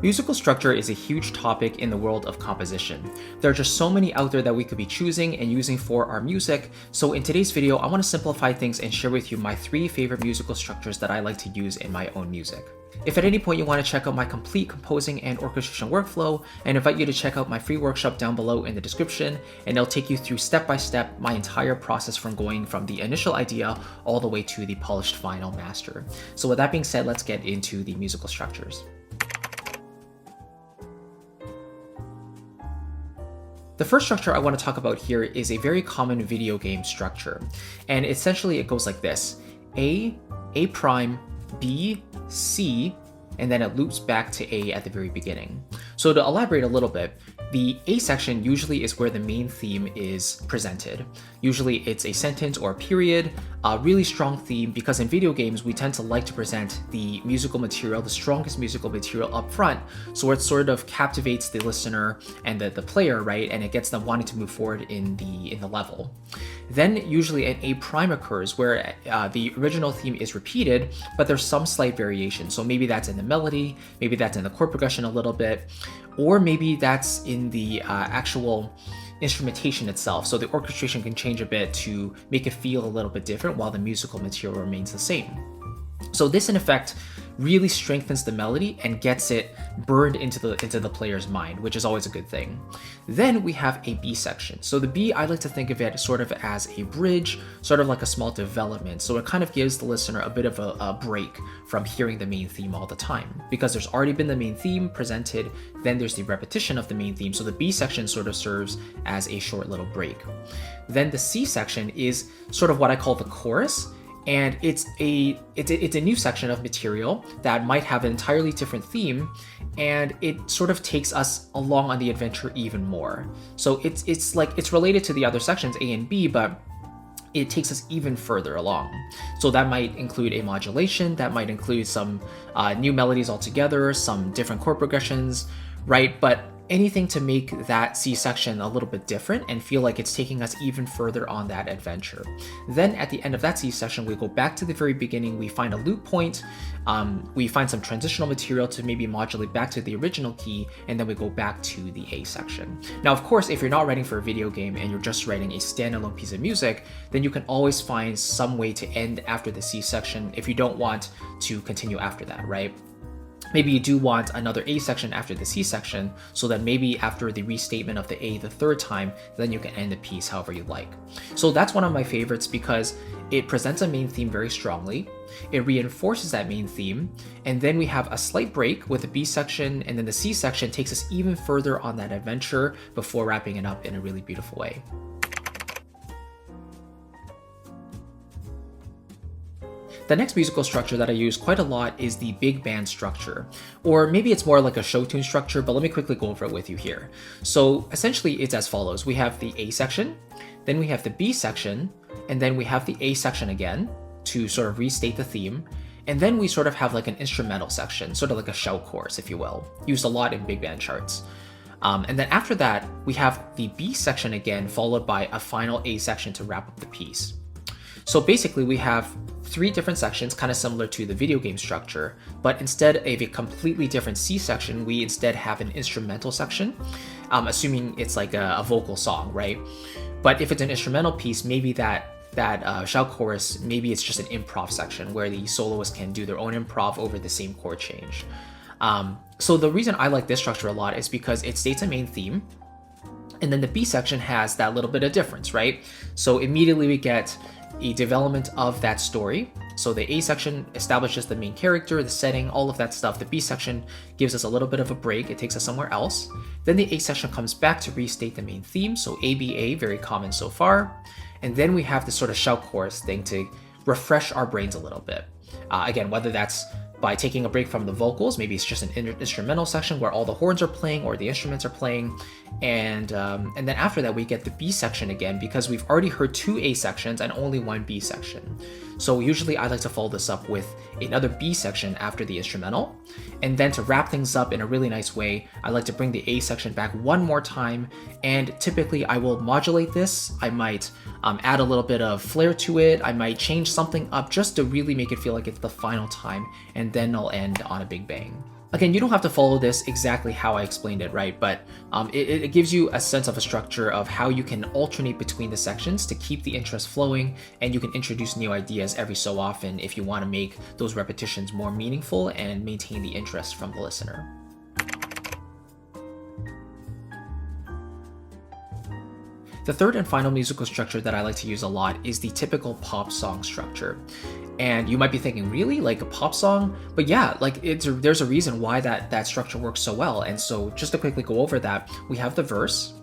Musical structure is a huge topic in the world of composition. There are just so many out there that we could be choosing and using for our music, so in today's video, I want to simplify things and share with you my 3 favorite musical structures that I like to use in my own music. If at any point you want to check out my complete composing and orchestration workflow, I invite you to check out my free workshop down below in the description, and it'll take you through step by step my entire process from going from the initial idea all the way to the polished final master. So with that being said, let's get into the musical structures. The first structure I want to talk about here is a very common video game structure, and essentially it goes like this: A prime, B, C, and then it loops back to A at the very beginning. So to elaborate a little bit, the A section usually is where the main theme is presented. Usually it's a sentence or a period, a really strong theme, because in video games we tend to like to present the musical material, the strongest musical material up front, so it sort of captivates the listener and the player, right? And it gets them wanting to move forward in the level. Then usually an A prime occurs where the original theme is repeated, but there's some slight variation. So maybe that's in the melody, maybe that's in the chord progression a little bit, or maybe that's in the actual instrumentation itself. So the orchestration can change a bit to make it feel a little bit different while the musical material remains the same. So this in effect really strengthens the melody and gets it burned into the player's mind, which is always a good thing. Then we have a B section. So the B, I like to think of it sort of as a bridge, sort of like a small development. So it kind of gives the listener a bit of a break from hearing the main theme all the time, because there's already been the main theme presented, then there's the repetition of the main theme. So the B section sort of serves as a short little break. Then the C section is sort of what I call the chorus. And it's a new section of material that might have an entirely different theme, and it sort of takes us along on the adventure even more. So it's related to the other sections, A and B, but it takes us even further along. So that might include a modulation, that might include some new melodies altogether, some different chord progressions, right? But anything to make that C section a little bit different and feel like it's taking us even further on that adventure. Then at the end of that C section, we go back to the very beginning, we find a loop point, we find some transitional material to maybe modulate back to the original key, and then we go back to the A section. Now, of course, if you're not writing for a video game and you're just writing a standalone piece of music, then you can always find some way to end after the C section if you don't want to continue after that, right? Maybe you do want another A section after the C section, so that maybe after the restatement of the A the third time, then you can end the piece however you like. So that's one of my favorites because it presents a main theme very strongly, it reinforces that main theme, and then we have a slight break with the B section, and then the C section takes us even further on that adventure before wrapping it up in a really beautiful way. The next musical structure that I use quite a lot is the big band structure, or maybe it's more like a showtune structure, but let me quickly go over it with you here. So essentially it's as follows. We have the A section, then we have the B section, and then we have the A section again to sort of restate the theme, and then we sort of have like an instrumental section, sort of like a shout chorus, if you will, used a lot in big band charts. And then after that, we have the B section again, followed by a final A section to wrap up the piece. So basically we have 3 different sections, kind of similar to the video game structure, but instead of a completely different C section, we instead have an instrumental section, assuming it's like a vocal song, right? But if it's an instrumental piece, maybe that shout chorus, maybe it's just an improv section where the soloist can do their own improv over the same chord change. So the reason I like this structure a lot is because it states a main theme, and then the B section has that little bit of difference, right? So immediately we get a development of that story. So the A section establishes the main character, the setting, all of that stuff. The B section gives us a little bit of a break. It takes us somewhere else. Then the A section comes back to restate the main theme. So ABA, very common so far. And then we have this sort of shout chorus thing to refresh our brains a little bit. Again, whether that's by taking a break from the vocals, maybe it's just an instrumental section where all the horns are playing or the instruments are playing, and then after that we get the B section again because we've already heard 2 A sections and only 1 B section. So usually I like to follow this up with another B section after the instrumental, and then to wrap things up in a really nice way, I like to bring the A section back one more time, and typically I will modulate this. I might add a little bit of flair to it, I might change something up just to really make it feel like it's the final time, and then I'll end on a big bang. Again, you don't have to follow this exactly how I explained it, right? But it gives you a sense of a structure of how you can alternate between the sections to keep the interest flowing, and you can introduce new ideas every so often if you want to make those repetitions more meaningful and maintain the interest from the listener. The third and final musical structure that I like to use a lot is the typical pop song structure. And you might be thinking, really? Like a pop song? But yeah, like there's a reason why that structure works so well. And so just to quickly go over that, we have the verse,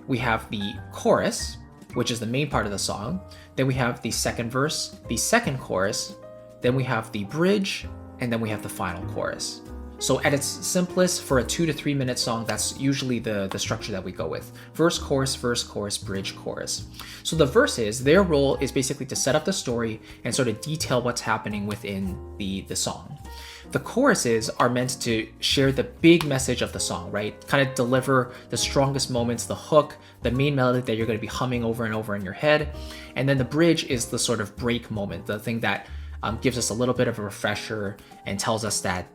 we have the chorus, which is the main part of the song. Then we have the second verse, the second chorus, then we have the bridge, and then we have the final chorus. So at its simplest, for a 2 to 3 minute song, that's usually the structure that we go with. Verse, chorus, bridge, chorus. So the verses, their role is basically to set up the story and sort of detail what's happening within the song. The choruses are meant to share the big message of the song, right? Kind of deliver the strongest moments, the hook, the main melody that you're going to be humming over and over in your head. And then the bridge is the sort of break moment, the thing that gives us a little bit of a refresher and tells us that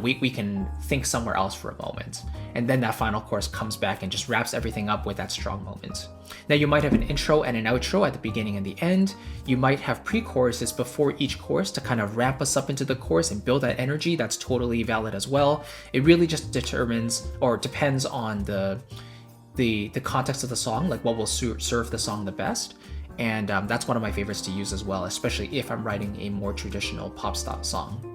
we can think somewhere else for a moment. And then that final chorus comes back and just wraps everything up with that strong moment. Now you might have an intro and an outro at the beginning and the end. You might have pre-choruses before each chorus to kind of ramp us up into the chorus and build that energy. That's totally valid as well. It really just determines or depends on the context of the song, like what will serve the song the best. And that's one of my favorites to use as well, especially if I'm writing a more traditional pop style song.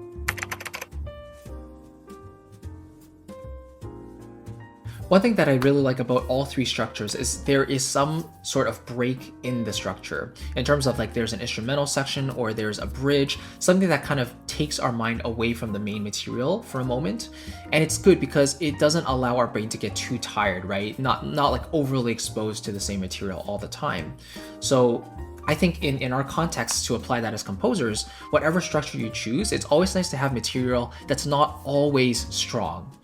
One thing that I really like about all three structures is there is some sort of break in the structure in terms of like there's an instrumental section or there's a bridge, something that kind of takes our mind away from the main material for a moment. And it's good because it doesn't allow our brain to get too tired, right? Not like overly exposed to the same material all the time. So I think in our context, to apply that as composers, whatever structure you choose, it's always nice to have material that's not always strong.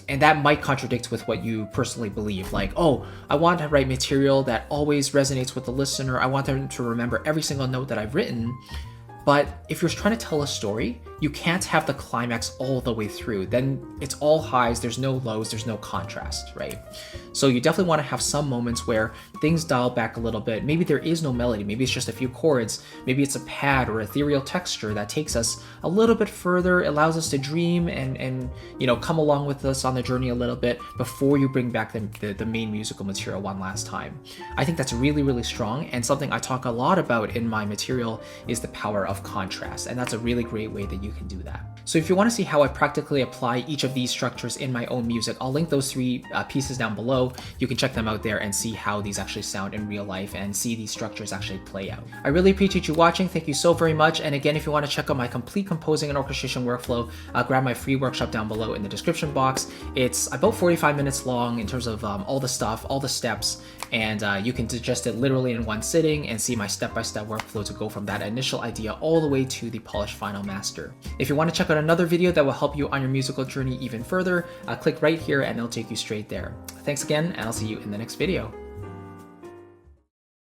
And that might contradict with what you personally believe. Like, oh, I want to write material that always resonates with the listener. I want them to remember every single note that I've written. But if you're trying to tell a story, you can't have the climax all the way through. Then it's all highs, there's no lows, there's no contrast, right? So you definitely want to have some moments where things dial back a little bit. Maybe there is no melody, maybe it's just a few chords, maybe it's a pad or ethereal texture that takes us a little bit further, allows us to dream and come along with us on the journey a little bit before you bring back the main musical material one last time. I think that's really, really strong, and something I talk a lot about in my material is the power of contrast, and that's a really great way that you can do that. So if you want to see how I practically apply each of these structures in my own music, I'll link those three pieces down below. You can check them out there and see how these actually sound in real life and see these structures actually play out. I really appreciate you watching. Thank you so very much. And again, if you want to check out my complete composing and orchestration workflow, grab my free workshop down below in the description box. It's about 45 minutes long in terms of all the stuff, all the steps, and you can digest it literally in one sitting and see my step-by-step workflow to go from that initial idea all the way to the polished final master. If you want to check out another video that will help you on your musical journey even further, click right here and it'll take you straight there. Thanks again, and I'll see you in the next video.